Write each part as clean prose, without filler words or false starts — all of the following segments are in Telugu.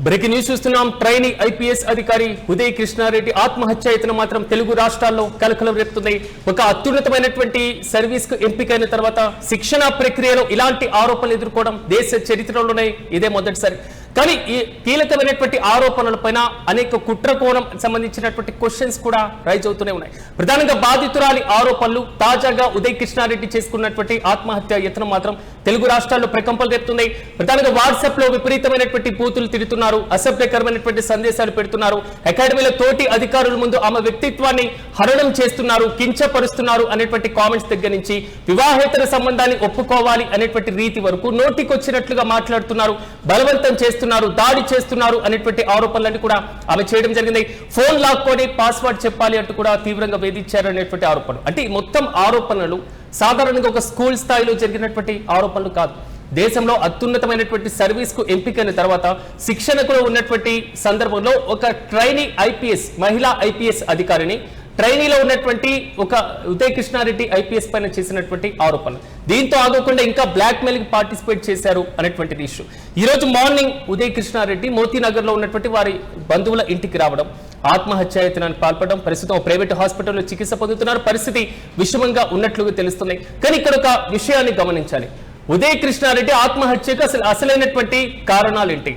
బ్రేకింగ్ న్యూస్ చూస్తున్నాం. ట్రైనీ ఐపీఎస్ అధికారి ఉదయ్ కృష్ణారెడ్డి ఆత్మహత్య యత్నం మాత్రం తెలుగు రాష్ట్రాల్లో కలకలం రేపుతుంది. ఒక అత్యున్నతమైనటువంటి సర్వీస్ కు ఎంపికైన తర్వాత శిక్షణ ప్రక్రియలో ఇలాంటి ఆరోపణలు ఎదుర్కోవడం దేశ చరిత్రలోనే ఇదే మొదటిసారి. కానీ ఈ కీలకమైనటువంటి ఆరోపణలపైన అనేక కుట్ర కోణం సంబంధించినటువంటి క్వశ్చన్స్ కూడా రైజ్ అవుతూనే ఉన్నాయి. ప్రధానంగా బాధితురాలి ఆరోపణలు, తాజాగా ఉదయ్ కృష్ణారెడ్డి చేసుకున్నటువంటి ఆత్మహత్య యత్నం మాత్రం తెలుగు రాష్ట్రాల్లో ప్రకంపనలు రేపుతున్నాయి. ప్రధానంగా వాట్సాప్ లో విపరీతమైనటువంటి బూతులు తిడుతున్నారు, అసభ్యకరమైనటువంటి సందేశాలు పెడుతున్నారు, అకాడమీలో తోటి అధికారుల ముందు ఆమె వ్యక్తిత్వాన్ని హరణం చేస్తున్నారు, కించపరుస్తున్నారు అనేటువంటి కామెంట్స్ దగ్గర నుంచి వివాహేతర సంబంధాన్ని ఒప్పుకోవాలి అనేటువంటి రీతి వరకు నోటికొచ్చినట్లుగా మాట్లాడుతున్నారు, బలవంతం చేస్తున్నారు, దాడి చేస్తున్నారు అనేటువంటి ఆరోపణలన్నీ కూడా ఆమె చేయడం జరిగింది. ఫోన్ లాక్కొని పాస్వర్డ్ చెప్పాలి అంటూ కూడా తీవ్రంగా వేధించారు అనేటువంటి ఆరోపణలు. అంటే ఈ మొత్తం ఆరోపణలు సాధారణంగా ఒక స్కూల్ స్థాయిలో జరిగినటువంటి ఆరోపణలు కాదు. దేశంలో అత్యున్నతమైనటువంటి సర్వీస్ కు ఎంపికైన తర్వాత శిక్షణకు ఉన్నటువంటి సందర్భంలో ఒక ట్రైనీ ఐపీఎస్, మహిళా ఐపీఎస్ అధికారిని ట్రైనీలో ఉన్నటువంటి ఒక ఉదయ్ కృష్ణారెడ్డి ఐపీఎస్ పైన చేసినటువంటి ఆరోపణలు. దీంతో ఆగకుండా ఇంకా బ్లాక్ మెయిల్ కి పార్టిసిపేట్ చేశారు అనేటువంటి ఇష్యూ. ఈ రోజు మార్నింగ్ ఉదయ్ కృష్ణారెడ్డి మోతీనగర్ లో ఉన్నటువంటి వారి బంధువుల ఇంటికి రావడం, ఆత్మహత్యాయత్నానికి పాల్పడడం, ప్రస్తుతం ప్రైవేట్ హాస్పిటల్లో చికిత్స పొందుతున్నారు. పరిస్థితి విషమంగా ఉన్నట్లుగా తెలుస్తున్నాయి. కానీ ఇక్కడ ఒక విషయాన్ని గమనించాలి. ఉదయ్ కృష్ణారెడ్డి ఆత్మహత్యకు అసలైనటువంటి కారణాలేంటి?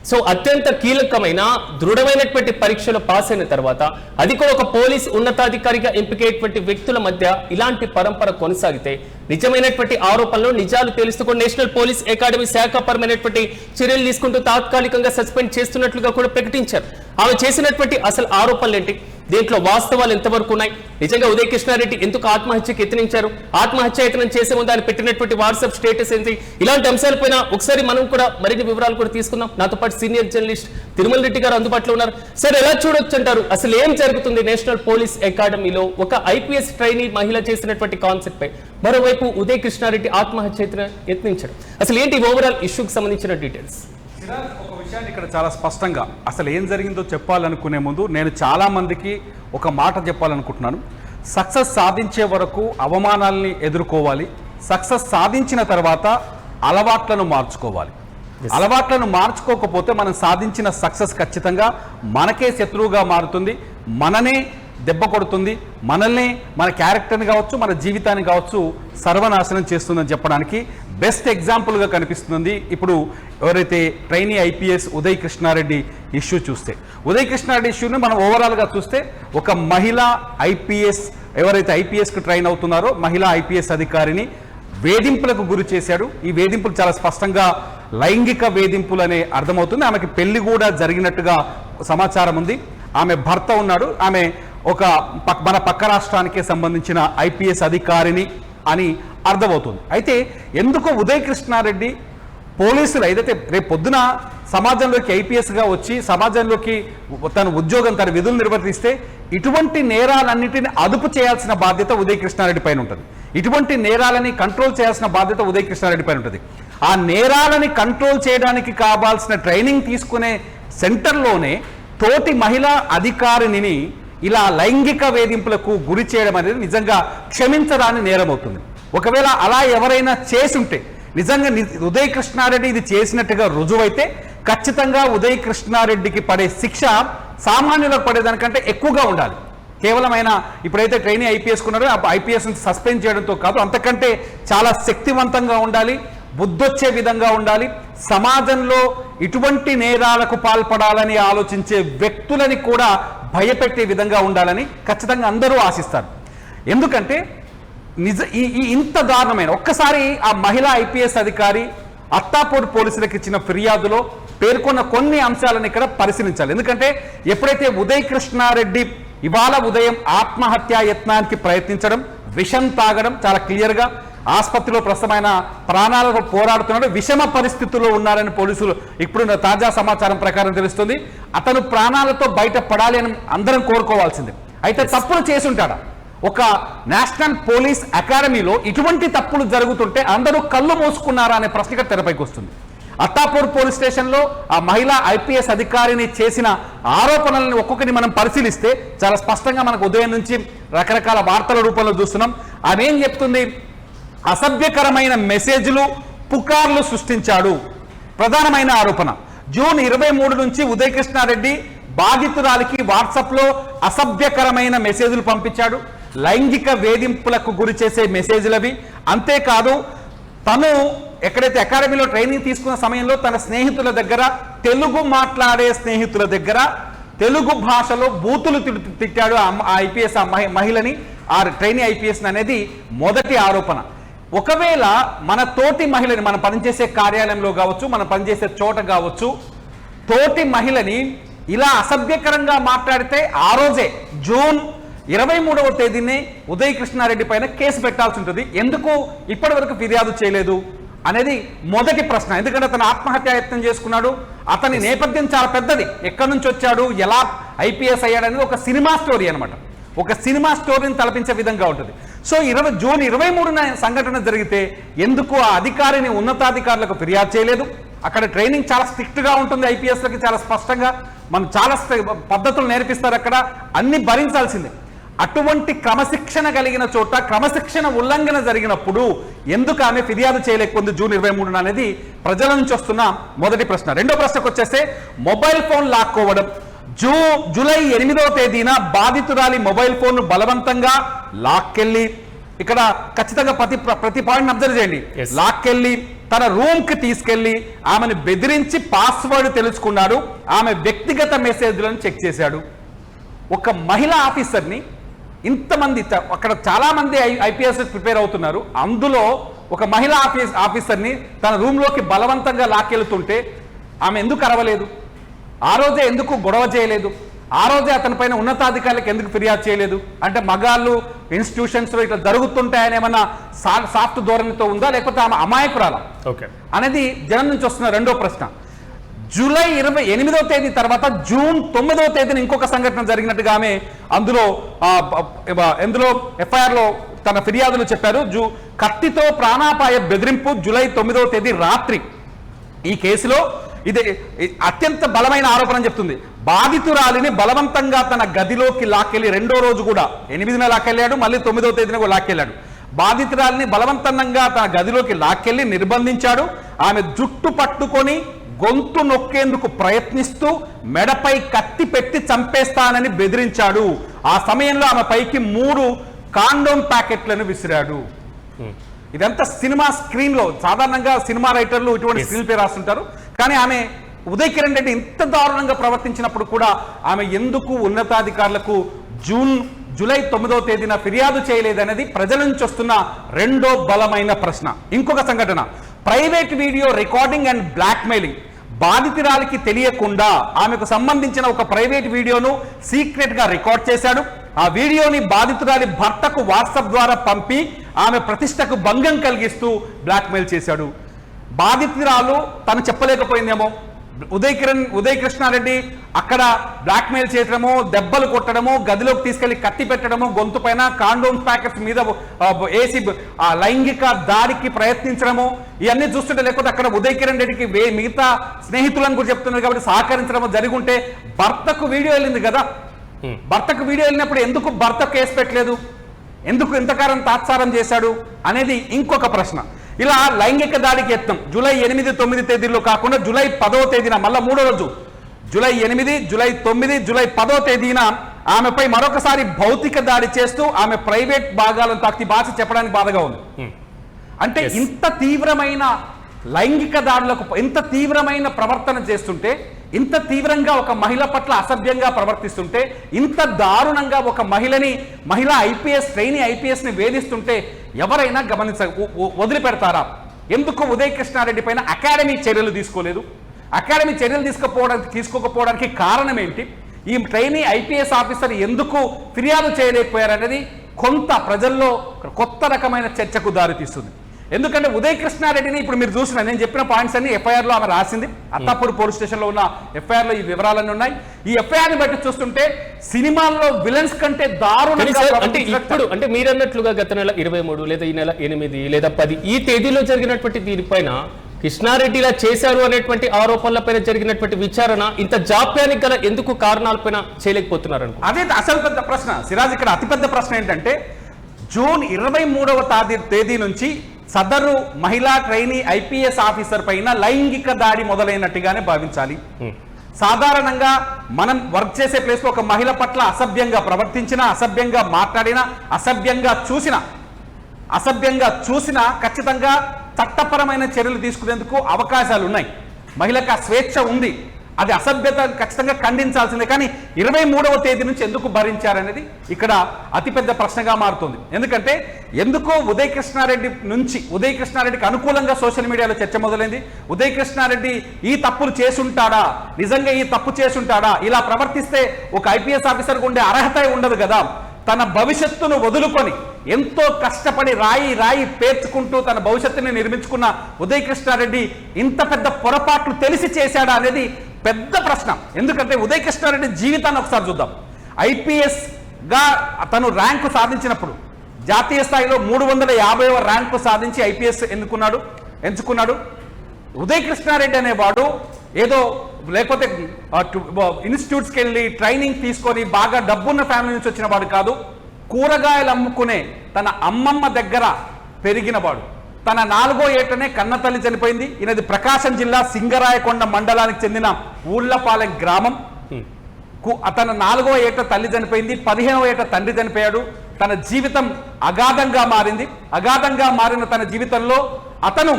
సో అత్యంత కీలకమైన దృఢమైనటువంటి పరీక్షలో పాస్ అయిన తర్వాత, అది కూడా ఒక పోలీస్ ఉన్నతాధికారిగా ఎంపికైనటువంటి వ్యక్తుల మధ్య ఇలాంటి పరంపర కొనసాగితే నిజమైనటువంటి ఆరోపణలు నిజాలు తెలుస్తూ నేషనల్ పోలీస్ అకాడమీ శాఖపరమైనటువంటి చర్యలు తీసుకుంటూ తాత్కాలికంగా సస్పెండ్ చేస్తున్నట్లుగా కూడా ప్రకటించారు. ఆమె చేసినటువంటి అసలు ఆరోపణలు ఏంటి, దీంట్లో వాస్తవాలు ఎంతవరకు ఉన్నాయి, నిజంగా ఉదయ్ కృష్ణారెడ్డి ఎందుకు ఆత్మహత్యకు యత్నించారు, ఆత్మహత్య యత్నం చేసే ముందు ఆయన పెట్టినటువంటి వాట్సాప్ స్టేటస్ ఏంటి, ఇలాంటి అంశాలపైన ఒకసారి మనం కూడా మరిన్ని వివరాలు కూడా తీసుకుందాం. నాతో పాటు సీనియర్ జర్నలిస్ట్ తిరుమల రెడ్డి గారు అందుబాటులో ఉన్నారు. సార్, ఎలా చూడొచ్చు అంటారు, అసలు ఏం జరుగుతుంది నేషనల్ పోలీస్ అకాడమీలో ఒక ఐపీఎస్ ట్రైనీ మహిళ చేసినటువంటి కాన్సెప్ట్ పై? మరోవైపు ఉదయ్ కృష్ణారెడ్డి ఆత్మహత్య యత్నించారు. అసలు ఏంటి ఓవరాల్ ఇష్యూకి సంబంధించిన డీటెయిల్స్? ఒక విషయాన్ని ఇక్కడ చాలా స్పష్టంగా అసలు ఏం జరిగిందో చెప్పాలనుకునే ముందు నేను చాలా మందికి ఒక మాట చెప్పాలనుకుంటున్నాను. సక్సెస్ సాధించే వరకు అవమానాలని ఎదుర్కోవాలి, సక్సెస్ సాధించిన తర్వాత అలవాట్లను మార్చుకోవాలి. అలవాట్లను మార్చుకోకపోతే మనం సాధించిన సక్సెస్ ఖచ్చితంగా మనకే శత్రువుగా మారుతుంది, మననే దెబ్బ కొడుతుంది, మనల్ని, మన క్యారెక్టర్ని కావచ్చు, మన జీవితాన్ని కావచ్చు సర్వనాశనం చేస్తుందని చెప్పడానికి బెస్ట్ ఎగ్జాంపుల్గా కనిపిస్తుంది ఇప్పుడు ఎవరైతే trainee IPS Uday Krishna Reddy issue చూస్తే. ఉదయ్ కృష్ణారెడ్డి ఇష్యూని మనం ఓవరాల్గా చూస్తే ఒక మహిళా ఐపీఎస్, ఎవరైతే ఐపీఎస్కి ట్రైన్ అవుతున్నారో మహిళా ఐపీఎస్ అధికారిని వేధింపులకు గురి చేశాడు. ఈ వేధింపులు చాలా స్పష్టంగా లైంగిక వేధింపులు అనే అర్థమవుతుంది. ఆమెకి పెళ్లి కూడా జరిగినట్టుగా సమాచారం ఉంది. ఆమె భర్త ఉన్నాడు, ఆమె ఒక మన పక్క రాష్ట్రానికి సంబంధించిన ఐపీఎస్ అధికారిని అని అర్థమవుతుంది. అయితే ఎందుకు ఉదయ్ కృష్ణారెడ్డి పోలీసులు ఏదైతే రేపు పొద్దున సమాజంలోకి ఐపీఎస్గా వచ్చి సమాజంలోకి తన ఉద్యోగం, తన విధులు నిర్వర్తిస్తే ఇటువంటి నేరాలన్నింటినీ అదుపు చేయాల్సిన బాధ్యత ఉదయ్ కృష్ణారెడ్డి పైన ఉంటుంది. ఇటువంటి నేరాలని కంట్రోల్ చేయాల్సిన బాధ్యత ఉదయ్ కృష్ణారెడ్డి పైన ఉంటుంది. ఆ నేరాలని కంట్రోల్ చేయడానికి కావాల్సిన ట్రైనింగ్ తీసుకునే సెంటర్లోనే తోటి మహిళా అధికారిని ఇలా లైంగిక వేధింపులకు గురి చేయడం అనేది నిజంగా క్షమించరాని నేరం అవుతుంది. ఒకవేళ అలా ఎవరైనా చేసుంటే, నిజంగా ఉదయ్ కృష్ణారెడ్డి ఇది చేసినట్టుగా రుజువైతే ఖచ్చితంగా ఉదయ్ కృష్ణారెడ్డికి పడే శిక్ష సామాన్యులకు పడేదానికంటే ఎక్కువగా ఉండాలి. కేవలం ఆయన ఇప్పుడైతే ట్రైనీ ఐపీఎస్ కున్నారో ఆ ఐపీఎస్ సస్పెండ్ చేయడంతో కాదు, అంతకంటే చాలా శక్తివంతంగా ఉండాలి, బుద్ధొచ్చే విధంగా ఉండాలి. సమాజంలో ఇటువంటి నేరాలకు పాల్పడాలని ఆలోచించే వ్యక్తులని కూడా భయపెట్టే విధంగా ఉండాలని ఖచ్చితంగా అందరూ ఆశిస్తారు. ఎందుకంటే ఇంత దారుణమైన ఒక్కసారి ఆ మహిళా ఐపీఎస్ అధికారి అత్తాపూర్ పోలీసులకు ఇచ్చిన ఫిర్యాదులో పేర్కొన్న కొన్ని అంశాలను ఇక్కడ పరిశీలించాలి. ఎందుకంటే ఎప్పుడైతే ఉదయ్ కృష్ణారెడ్డి ఇవాళ ఉదయం ఆత్మహత్యా యత్నానికి ప్రయత్నించడం, విషం తాగడం, చాలా క్లియర్గా ఆసుపత్రిలో ప్రస్తుతమైన ప్రాణాలతో పోరాడుతున్నాడు, విషమ పరిస్థితుల్లో ఉన్నారని పోలీసులు ఇప్పుడు తాజా సమాచారం ప్రకారం తెలుస్తుంది. అతను ప్రాణాలతో బయటపడాలి అని అందరం కోరుకోవాల్సిందే. అయితే తప్పులు చేసుంటాడా? ఒక నేషనల్ పోలీస్ అకాడమీలో ఇటువంటి తప్పులు జరుగుతుంటే అందరూ కళ్ళు మూసుకున్నారా అనే ప్రశ్న తెరపైకి వస్తుంది. అత్తాపూర్ పోలీస్ స్టేషన్లో ఆ మహిళా ఐపీఎస్ అధికారిని చేసిన ఆరోపణలను ఒక్కొక్కటి మనం పరిశీలిస్తే చాలా స్పష్టంగా మనకు ఉదయం నుంచి రకరకాల వార్తల రూపంలో చూస్తున్నాం. ఆమె ఏం చెప్తుంది? అసభ్యకరమైన మెసేజ్లు, పుకార్లు సృష్టించాడు ప్రధానమైన ఆరోపణ. జూన్ 23 నుంచి ఉదయ్ కృష్ణారెడ్డి బాధితురాలికి వాట్సాప్లో అసభ్యకరమైన మెసేజ్లు పంపించాడు. లైంగిక వేధింపులకు గురి చేసే మెసేజ్లవి. అంతేకాదు తను ఎక్కడైతే అకాడమీలో ట్రైనింగ్ తీసుకున్న సమయంలో తన స్నేహితుల దగ్గర, తెలుగు మాట్లాడే స్నేహితుల దగ్గర తెలుగు భాషలో బూతులు తిట్టాడు ఆ ఐపీఎస్ మహిళని, ఆ ట్రైనీ ఐపీఎస్ అనేది మొదటి ఆరోపణ. ఒకవేళ మన తోటి మహిళని, మనం పనిచేసే కార్యాలయంలో కావచ్చు, మనం పనిచేసే చోట కావచ్చు, తోటి మహిళని ఇలా అసభ్యకరంగా మాట్లాడితే ఆ రోజే జూన్ 23వ తేదీని ఉదయ్ కృష్ణారెడ్డి పైన కేసు పెట్టాల్సి ఉంటుంది. ఎందుకు ఇప్పటి వరకు ఫిర్యాదు చేయలేదు అనేది మొదటి ప్రశ్న. ఎందుకంటే అతను ఆత్మహత్య యత్నం చేసుకున్నాడు. అతని నేపథ్యం చాలా పెద్దది. ఎక్కడి నుంచి వచ్చాడు, ఎలా ఐపీఎస్ అయ్యాడు అనేది ఒక సినిమా స్టోరీ అనమాట. ఒక సినిమా స్టోరీని తలపించే విధంగా ఉంటుంది. సో జూన్ 23న సంఘటన జరిగితే ఎందుకు ఆ అధికారిని ఉన్నతాధికారులకు ఫిర్యాదు చేయలేదు? అక్కడ ట్రైనింగ్ చాలా స్ట్రిక్ట్గా ఉంటుంది. ఐపీఎస్లకి చాలా స్పష్టంగా మనం చాలా పద్ధతులు నేర్పిస్తారు. అక్కడ అన్ని భరించాల్సిందే. అటువంటి క్రమశిక్షణ కలిగిన చోట క్రమశిక్షణ ఉల్లంఘన జరిగినప్పుడు ఎందుకు ఆమె ఫిర్యాదు చేయలేకపోయింది జూన్ 23న అనేది ప్రజల నుంచి వస్తున్న మొదటి ప్రశ్న. రెండో ప్రశ్నకు వచ్చేస్తే మొబైల్ ఫోన్ లాక్కోవడం. జూలై 8వ తేదీన బాధితురాలి మొబైల్ ఫోన్ బలవంతంగా లాక్కెళ్ళి, ఇక్కడ ఖచ్చితంగా ప్రతి పాయింట్ అబ్జర్వ్ చేయండి, లాక్కెళ్ళి తన రూమ్ కి తీసుకెళ్లి ఆమెను బెదిరించి పాస్వర్డ్ తెలుసుకున్నాడు. ఆమె వ్యక్తిగత మెసేజ్లను చెక్ చేశాడు. ఒక మహిళా ఆఫీసర్ని ఇంతమంది, అక్కడ చాలా మంది ఐపీఎస్ ప్రిపేర్ అవుతున్నారు, అందులో ఒక మహిళా ఆఫీసర్ని తన రూమ్లోకి బలవంతంగా లాక్కెళ్తుంటే ఆమె ఎందుకు అరవలేదు? ఆ రోజే ఎందుకు గొడవ చేయలేదు? ఆ రోజే అతని పైన ఉన్నతాధికారులకు ఎందుకు ఫిర్యాదు చేయలేదు? అంటే మగాళ్ళు ఇన్స్టిట్యూషన్స్లో ఇట్లా జరుగుతుంటాయని ఏమన్నా సాఫ్ట్ ధోరణితో ఉందా, లేకపోతే ఆమె అమాయకురాలా అనేది జనం నుంచి వస్తున్న రెండో ప్రశ్న. జూలై 28వ తేదీ తర్వాత జూన్ 9వ తేదీన ఇంకొక సంఘటన జరిగినట్టుగా ఆమె ఎందులో ఎఫ్ఐఆర్లో తన ఫిర్యాదులు చెప్పారు. కత్తితో ప్రాణాపాయ బెదిరింపు జూలై 9వ తేదీ రాత్రి. ఈ కేసులో ఇది అత్యంత బలమైన ఆరోపణ చెప్తుంది. బాధితురాలిని బలవంతంగా తన గదిలోకి లాక్కెళ్ళి, రెండో రోజు కూడా 8న లాక్కెళ్ళాడు, మళ్ళీ 9వ తేదీన కూడా లాక్కెళ్ళాడు. బాధితురాలిని బలవంతంగా తన గదిలోకి లాక్కెళ్ళి నిర్బంధించాడు. ఆమె జుట్టు పట్టుకొని గొంతు నొక్కేందుకు ప్రయత్నిస్తూ మెడపై కత్తి పెట్టి చంపేస్తానని బెదిరించాడు. ఆ సమయంలో ఆమె పైకి 3 కాండోమ్ ప్యాకెట్లను విసిరాడు. ఇదంతా సినిమా స్క్రీన్ లో, సాధారణంగా సినిమా రైటర్లు ఇటువంటి స్క్రీన్ పే రాస్తుంటారు. కానీ ఆమె ఉదయ్ కిరణ్ రెడ్డి ఇంత దారుణంగా ప్రవర్తించినప్పుడు కూడా ఆమె ఎందుకు ఉన్నతాధికారులకు జూలై 9వ తేదీన ఫిర్యాదు చేయలేదనేది ప్రజల నుంచి వస్తున్న రెండో బలమైన ప్రశ్న. ఇంకొక సంఘటన, private video recording and blackmailing. బాధితురాలికి తెలియకుండా ఆమెకు సంబంధించిన ఒక ప్రైవేట్ వీడియోను సీక్రెట్ గా రికార్డ్ చేశాడు. ఆ వీడియోని బాధితురాలి భర్తకు వాట్సాప్ ద్వారా పంపి ఆమె ప్రతిష్టకు భంగం కలిగిస్తూ బ్లాక్మెయిల్ చేశాడు. బాధితురాలు తను చెప్పలేకపోయిందేమో, ఉదయ్ కృష్ణారెడ్డి అక్కడ బ్లాక్మెయిల్ చేయడమో, దెబ్బలు కొట్టడమో, గదిలోకి తీసుకెళ్లి కత్తి పెట్టడమో, గొంతు పైన కాండోమ్ ప్యాకెట్స్ మీద వేసి లైంగిక దాడికి ప్రయత్నించడమో, ఇవన్నీ చూస్తుంటే, లేకపోతే అక్కడ ఉదయ్ కిరణ్ రెడ్డికి మిగతా స్నేహితులను కూడా చెప్తున్నారు కాబట్టి సహకరించడమో జరిగి ఉంటే, భర్తకు వీడియో వెళ్ళింది కదా, భర్తకు వీడియో వెళ్ళినప్పుడు ఎందుకు భర్త కేసు పెట్టలేదు? ఎందుకు ఇంతకాలం తాత్సారం చేశాడు అనేది ఇంకొక ప్రశ్న. ఇలా లైంగిక దాడికి యత్నం జూలై 8, 9 తేదీల్లో కాకుండా జూలై 10వ తేదీన, మళ్ళా మూడో రోజు జూలై 8, జూలై 9, జూలై 10వ తేదీన ఆమెపై మరొకసారి భౌతిక దాడి చేస్తూ ఆమె ప్రైవేట్ భాగాలను తాకి భాష చెప్పడానికి బాధగా ఉంది. అంటే ఇంత తీవ్రమైన లైంగిక దాడులకు, ఇంత తీవ్రమైన ప్రవర్తన చేస్తుంటే, ఇంత తీవ్రంగా ఒక మహిళ పట్ల అసభ్యంగా ప్రవర్తిస్తుంటే, ఇంత దారుణంగా ఒక మహిళా ఐపీఎస్ ట్రైనీ ఐపీఎస్ని వేధిస్తుంటే ఎవరైనా వదిలిపెడతారా? ఎందుకు ఉదయ్ కృష్ణారెడ్డి పైన అకాడమీ చర్యలు తీసుకోలేదు? అకాడమీ చర్యలు తీసుకోకపోవడానికి కారణం ఏంటి? ఈ ట్రైనీ ఐపీఎస్ ఆఫీసర్ ఎందుకు ఫిర్యాదు చేయలేకపోయారనేది కొంత ప్రజల్లో కొత్త రకమైన చర్చకు దారితీస్తుంది. ఎందుకంటే ఉదయ్ కృష్ణారెడ్డిని ఇప్పుడు మీరు చూసిన నేను చెప్పిన పాయింట్స్ అన్ని ఎఫ్ఐఆర్ లో ఆమె రాసింది. అత్తాపూర్ పోలీస్ స్టేషన్ లో ఉన్న ఎఫ్ఐఆర్ లో ఈ వివరాలన్నీ ఉన్నాయి. ఈ ఎఫ్ఐఆర్ ని బట్టి చూస్తుంటే సినిమాల్లో విలన్స్ కంటే దారుణంగా, అంటే ఇప్పుడు అంటే మీరన్నట్లుగా గత నెల 23 లేదా ఈ నెల 8 లేదా 10 ఈ తేదీలో జరిగినటువంటి దీనిపైన కృష్ణారెడ్డి చేశారు అనేటువంటి ఆరోపణలపైన జరిగినటువంటి విచారణ ఇంత జాప్యానికి గల ఎందుకు కారణాలపైన చేయలేకపోతున్నారు? అదే అసలు పెద్ద ప్రశ్న సిరాజ్. ఇక్కడ అతిపెద్ద ప్రశ్న ఏంటంటే జూన్ 23వ తేదీ నుంచి సదరు మహిళా ట్రైనీ ఐపీఎస్ ఆఫీసర్ పైన లైంగిక దాడి మొదలైనట్టుగానే భావించాలి. సాధారణంగా మనం వర్క్ చేసే ప్లేస్లో ఒక మహిళ పట్ల అసభ్యంగా ప్రవర్తించినా, అసభ్యంగా మాట్లాడినా, అసభ్యంగా చూసినా ఖచ్చితంగా చట్టపరమైన చర్యలు తీసుకునేందుకు అవకాశాలు ఉన్నాయి. మహిళకు ఆ స్వేచ్ఛ ఉంది. అది అసభ్యత ఖచ్చితంగా ఖండించాల్సిందే. కానీ 23వ తేదీ నుంచి ఎందుకు భరించారనేది ఇక్కడ అతిపెద్ద ప్రశ్నగా మారుతుంది. ఎందుకంటే ఎందుకో ఉదయ్ కృష్ణారెడ్డికి అనుకూలంగా సోషల్ మీడియాలో చర్చ మొదలైంది. ఉదయ్ కృష్ణారెడ్డి ఈ తప్పులు చేసుంటాడా, నిజంగా ఈ తప్పు చేసుంటాడా, ఇలా ప్రవర్తిస్తే ఒక ఐపీఎస్ ఆఫీసర్కు ఉండే అర్హత ఉండదు కదా, తన భవిష్యత్తును వదులుకొని ఎంతో కష్టపడి రాయి పేర్చుకుంటూ తన భవిష్యత్తుని నిర్మించుకున్న ఉదయ్ కృష్ణారెడ్డి ఇంత పెద్ద పొరపాట్లు తెలిసి చేశాడా అనేది పెద్ద ప్రశ్న. ఎందుకంటే ఉదయ్ కృష్ణారెడ్డి జీవితాన్ని ఒకసారి చూద్దాం. ఐపీఎస్ గా తను ర్యాంకు సాధించినప్పుడు జాతీయ స్థాయిలో 350వ ర్యాంకు సాధించి ఐపీఎస్ ఎంచుకున్నాడు. ఉదయ్ కృష్ణారెడ్డి అనేవాడు ఏదో లేకపోతే ఇన్స్టిట్యూట్స్కి వెళ్ళి ట్రైనింగ్ తీసుకొని బాగా డబ్బున్న ఫ్యామిలీ నుంచి వచ్చిన వాడు కాదు. కూరగాయలు అమ్ముకునే తన అమ్మమ్మ దగ్గర పెరిగినవాడు. తన 4వ ఏటనే కన్నతల్లి చనిపోయింది. ఈయనది ప్రకాశం జిల్లా సింగరాయకొండ మండలానికి చెందిన ఊళ్లపాలెం గ్రామం. తన 4వ ఏట తల్లి చనిపోయింది, 15వ ఏట తండ్రి చనిపోయాడు. తన జీవితం అగాధంగా మారిన తన జీవితంలో అతను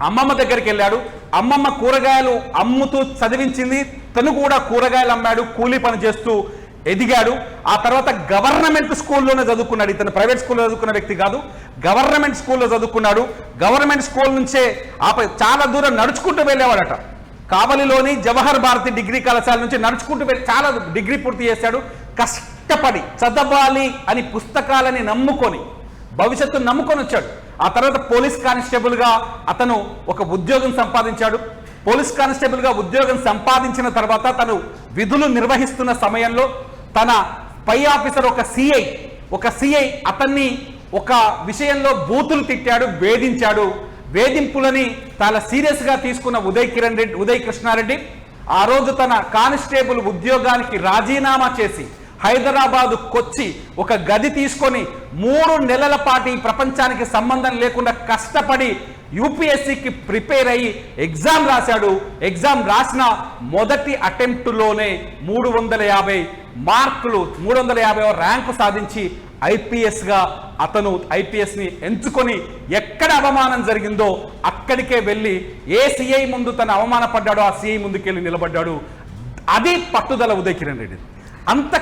అమ్మమ్మ దగ్గరికి వెళ్ళాడు. అమ్మమ్మ కూరగాయలు అమ్ముతూ చదివించింది, తను కూడా కూరగాయలు అమ్మాడు, కూలీ పని చేస్తూ ఎదిగాడు. ఆ తర్వాత గవర్నమెంట్ స్కూల్లోనే చదువుకున్నాడు. ఇతను ప్రైవేట్ స్కూల్లో చదువుకున్న వ్యక్తి కాదు, గవర్నమెంట్ స్కూల్లో చదువుకున్నాడు. గవర్నమెంట్ స్కూల్ నుంచే చాలా దూరం నడుచుకుంటూ వెళ్ళేవాడట. కావలిలోని జవహర్ భారతి డిగ్రీ కళాశాల నుంచి నడుచుకుంటూ వెళ్ళి చాలా డిగ్రీ పూర్తి చేశాడు. కష్టపడి చదవాలి అని పుస్తకాలని నమ్ముకొని భవిష్యత్తును నమ్ముకొని వచ్చాడు. ఆ తర్వాత పోలీస్ కానిస్టేబుల్గా అతను ఒక ఉద్యోగం సంపాదించాడు. పోలీస్ కానిస్టేబుల్గా ఉద్యోగం సంపాదించిన తర్వాత తను విధులు నిర్వహిస్తున్న సమయంలో తన పై ఆఫీసర్ ఒక సిఐ అతన్ని ఒక విషయంలో బూతులు తిట్టాడు, వేధించాడు. వేధింపులని చాలా సీరియస్గా తీసుకున్న ఉదయ్ కృష్ణారెడ్డి ఆ రోజు తన కానిస్టేబుల్ ఉద్యోగానికి రాజీనామా చేసి హైదరాబాదుకొచ్చి ఒక గది తీసుకొని 3 నెలల పాటు ఈ ప్రపంచానికి సంబంధం లేకుండా కష్టపడి యూపీఎస్సీకి ప్రిపేర్ అయ్యి ఎగ్జామ్ రాశాడు. ఎగ్జామ్ రాసిన మొదటి అటెంప్ట్లోనే 350 మార్కులు 350వ ర్యాంకు సాధించి ఐపీఎస్గా అతను ఐపీఎస్ని ఎంచుకొని ఎక్కడ అవమానం జరిగిందో అక్కడికే వెళ్ళి ఏ సిఐ ముందు తను అవమానపడ్డాడో ఆ సిఐ ముందుకెళ్ళి నిలబడ్డాడు. అది పట్టుదల ఉదయ్ కిరణ్ రెడ్డి. అంత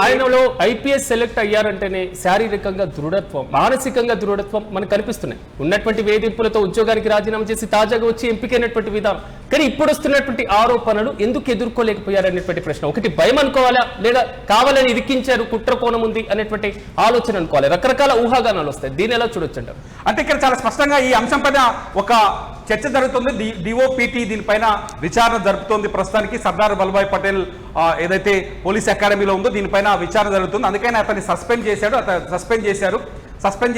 ఆయనలో ఐపీఎస్ సెలెక్ట్ అయ్యారంటేనే శారీరకంగా దృఢత్వం, మానసికంగా దృఢత్వం మనకు కనిపిస్తున్నాయి. ఉన్నటువంటి వేధింపులతో ఉద్యోగానికి రాజీనామా చేసి తాజాగా వచ్చి ఎంపికైనటువంటి విధానం. కానీ ఇప్పుడు వస్తున్నటువంటి ఆరోపణలు ఎందుకు ఎదుర్కోలేకపోయారనేటువంటి ప్రశ్న. ఒకటి భయం అనుకోవాలా, లేదా కావాలని ఇరికించారు, కుట్ర కోణం ఉంది అనేటువంటి ఆలోచన అనుకోవాలి. రకరకాల ఊహాగానాలు వస్తాయి. దీన్ని ఎలా చూడొచ్చు అంటారు? అంటే ఇక్కడ చాలా స్పష్టంగా ఈ అంశం పైన ఒక చర్చ జరుగుతుంది. డిఓపిటి దీనిపైన విచారణ జరుపుతోంది. ప్రస్తుతానికి సర్దార్ వల్లభాయ్ పటేల్ ఏదైతే పోలీస్ అకాడమీలో ఉందో దీనిపైన విచారణ జరుగుతుంది. అందుకని అతన్ని సస్పెండ్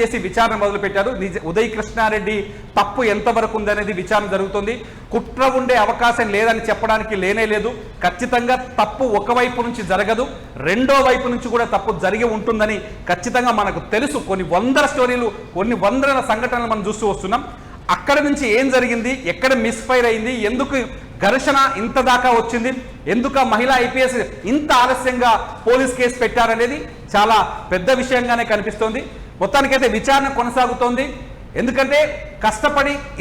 చేసి విచారణ మొదలుపెట్టారు. ఉదయ్ కృష్ణారెడ్డి తప్పు ఎంతవరకు ఉందనేది విచారణ జరుగుతుంది. కుట్ర ఉండే అవకాశం లేదని చెప్పడానికి లేనే లేదు. ఖచ్చితంగా తప్పు ఒకవైపు నుంచి జరగదు, రెండో వైపు నుంచి కూడా తప్పు జరిగి ఉంటుందని ఖచ్చితంగా మనకు తెలుసు. కొన్ని వందల స్టోరీలు, కొన్ని వందల సంఘటనలు మనం చూస్తూ వస్తున్నాం. అక్కడ నుంచి ఏం జరిగింది, ఎక్కడ మిస్ఫైర్ అయింది, ఎందుకు ఘర్షణ ఇంత దాకా వచ్చింది, ఎందుకు మహిళా ఐపీఎస్ ఇంత ఆలస్యంగా పోలీస్ కేసు పెట్టారనేది చాలా పెద్ద విషయంగానే కనిపిస్తోంది. మొత్తానికైతే విచారణ కొనసాగుతోంది. ఎందుకంటే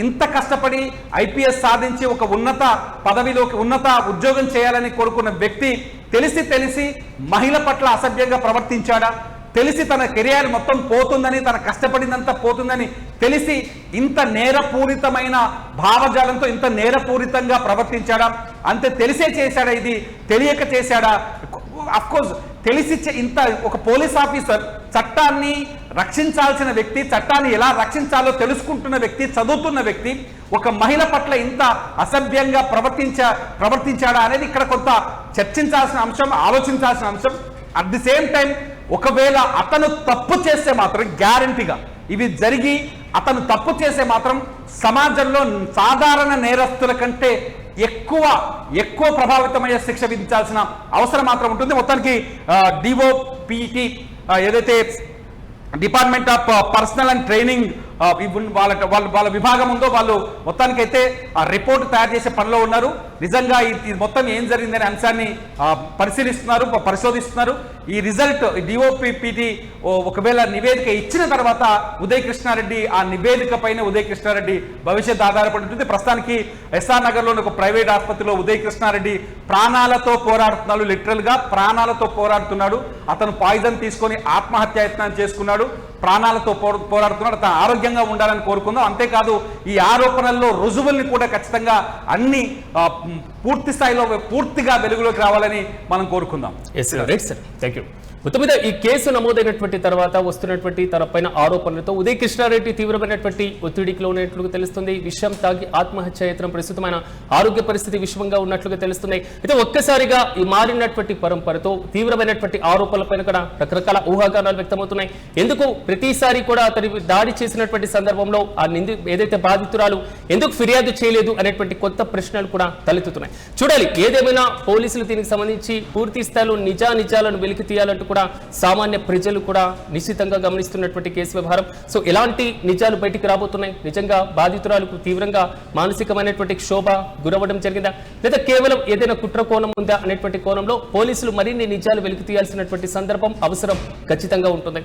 ఇంత కష్టపడి ఐపీఎస్ సాధించి ఒక ఉన్నత పదవిలోకి ఉన్నత ఉద్యోగం చేయాలని కోరుకున్న వ్యక్తి తెలిసి మహిళ పట్ల అసభ్యంగా ప్రవర్తించాడా, తెలిసి తన కెరియర్ మొత్తం పోతుందని, తన కష్టపడిందంతా పోతుందని తెలిసి ఇంత నేరపూరితమైన భావజాలంతో ఇంత నేరపూరితంగా ప్రవర్తించాడా, అంతే తెలిసే చేశాడా, ఇది తెలియక చేశాడా? అఫ్కోర్స్ తెలిసి ఇంత ఒక పోలీస్ ఆఫీసర్ చట్టాన్ని రక్షించాల్సిన వ్యక్తి, చట్టాన్ని ఎలా రక్షించాలో తెలుసుకుంటున్న వ్యక్తి, చదువుతున్న వ్యక్తి ఒక మహిళ పట్ల ఇంత అసభ్యంగా ప్రవర్తించాడా అనేది ఇక్కడ కొంత చర్చించాల్సిన అంశం, ఆలోచించాల్సిన అంశం. అట్ ది సేమ్ టైం ఒకవేళ అతను తప్పు చేస్తే మాత్రం గ్యారంటీగా ఇవి జరిగి అతను తప్పు చేసే మాత్రం సమాజంలో సాధారణ నేరస్తుల కంటే ఎక్కువ ప్రభావితమయ్యే శిక్ష విధించాల్సిన అవసరం మాత్రం ఉంటుంది. మొత్తానికి డిఓపిటి ఏదైతే department of personal and training వాళ్ళ విభాగం ఉందో వాళ్ళు మొత్తానికైతే ఆ రిపోర్ట్ తయారు చేసే పనిలో ఉన్నారు. నిజంగా ఇది మొత్తం ఏం జరిగిందనే అంశాన్ని పరిశీలిస్తున్నారు, పరిశోధిస్తున్నారు. ఈ రిజల్ట్ డిఓపిపిటి ఒకవేళ నివేదిక ఇచ్చిన తర్వాత ఉదయ్ కృష్ణారెడ్డి ఆ నివేదిక పైన ఉదయ్ కృష్ణారెడ్డి భవిష్యత్తు ఆధారపడి ఉంటుంది. ప్రస్తుతానికి ఎస్ఆర్ నగర్లోని ఒక ప్రైవేట్ ఆసుపత్రిలో ఉదయ్ కృష్ణారెడ్డి ప్రాణాలతో పోరాడుతున్నాడు, లిటరల్ గా ప్రాణాలతో పోరాడుతున్నాడు. అతను పాయిజన్ తీసుకొని ఆత్మహత్యాయత్నం చేసుకున్నాడు, ప్రాణాలతో పోరాడుతున్నాడు. తన ఆరోగ్యంగా ఉండాలని కోరుకుందాం. అంతేకాదు ఈ ఆరోపణల్లో రుజువుల్ని కూడా ఖచ్చితంగా అన్ని పూర్తి స్థాయిలో పూర్తిగా వెలుగులోకి రావాలని మనం కోరుకుందాం. మొత్తం మీద ఈ కేసు నమోదైనటువంటి తర్వాత వస్తున్నటువంటి తన పైన ఆరోపణలతో ఉదయ్ కృష్ణారెడ్డి తీవ్రమైనటువంటి ఒత్తిడికి ఉన్నట్లుగా తెలుస్తుంది. విషయం తాగి ఆత్మహత్యాయత్నం, ప్రస్తుతమైన ఆరోగ్య పరిస్థితి విషమంగా ఉన్నట్లుగా తెలుస్తుంది. అయితే ఒక్కసారిగా ఈ మారినటువంటి పరంపరతో తీవ్రమైనటువంటి ఆరోపణలపైన కూడా రకరకాల ఊహాగానాలు వ్యక్తమవుతున్నాయి. ఎందుకు ప్రతిసారి కూడా అతని దాడి చేసినటువంటి సందర్భంలో ఆ ఏదైతే బాధితురాలు ఎందుకు ఫిర్యాదు చేయలేదు అనేటువంటి కొత్త ప్రశ్నలు కూడా తలెత్తుతున్నాయి. చూడాలి, ఏదేమైనా పోలీసులు దీనికి సంబంధించి పూర్తి స్థాయిలో నిజాలను వెలికి తీయాలంటూ కూడా సామాన్య ప్రజలు కూడా నిశ్చితంగా గమనిస్తున్నటువంటి కేసు వ్యవహారం. సో ఎలాంటి నిజాలు బయటికి రాబోతున్నాయి? నిజంగా బాధితురాలకు తీవ్రంగా మానసికమైనటువంటి క్షోభ గురవ్వడం జరిగిందా, లేదా కేవలం ఏదైనా కుట్ర కోణం ఉందా అనేటువంటి కోణంలో పోలీసులు మరిన్ని నిజాలు వెలికి తీయాల్సినటువంటి సందర్భం, అవసరం ఖచ్చితంగా ఉంటుంది.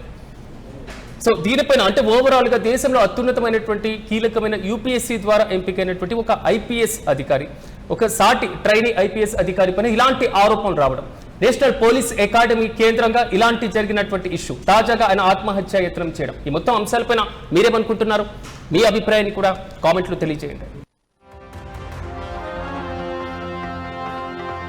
సో దీనిపైన అంటే ఓవరాల్ గా దేశంలో అత్యున్నతమైనటువంటి కీలకమైన యూపీఎస్సీ ద్వారా ఎంపికైనటువంటి ఒక ఐపీఎస్ అధికారి, ఒక సాటి ట్రైనీ ఐపీఎస్ అధికారి పైన ఇలాంటి ఆరోపణలు రావడం, నేషనల్ పోలీస్ అకాడమీ కేంద్రంగా ఇలాంటి జరిగినటువంటి ఇష్యూ, తాజాగా ఆయన ఆత్మహత్య యత్నం చేయడం, ఈ మొత్తం అంశాలపైన మీరేమనుకుంటున్నారు? మీ అభిప్రాయాన్ని కూడా కామెంట్లు తెలియజేయండి.